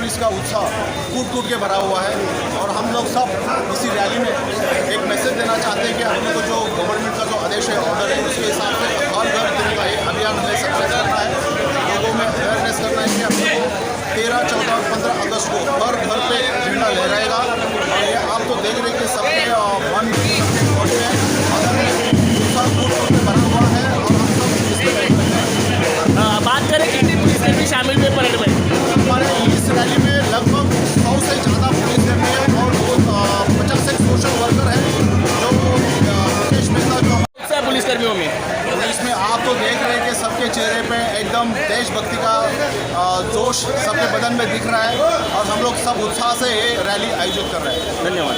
Police का उत्साह कूट कूट के भरा हुआ है। और हम लोग सब इसी रैली में एक मैसेज देना चाहते हैं कि अपने को जो गवर्नमेंट का जो आदेश है, ऑर्डर है, उसके हिसाब से हर घर देने का एक अभियान हमें सक्सेस करना है। लोगों में अवेयरनेस करना है कि अपने को 13, 14 और 15 अगस्त को हर घर पे झंडा लहराएगा। और ये आप तो देख रहे हैं कि सबके मन बॉडी में उत्साह कूट कूट के भरा हुआ है। और हम सब इसमें बात करें कितनी पुलिसकर्मी शामिल हुए परेड में? हमारे इस रैली में लगभग 100 से ज़्यादा पुलिसकर्मी है और 50 से सोशल वर्कर है जो मुकेश मेहता जो पुलिसकर्मियों में इसमें आप तो देख रहे हैं कि सबके चेहरे पे एकदम देशभक्ति का जोश सबके बदन में दिख रहा है। और हम लोग सब उत्साह से ये रैली आयोजित कर रहे हैं। धन्यवाद।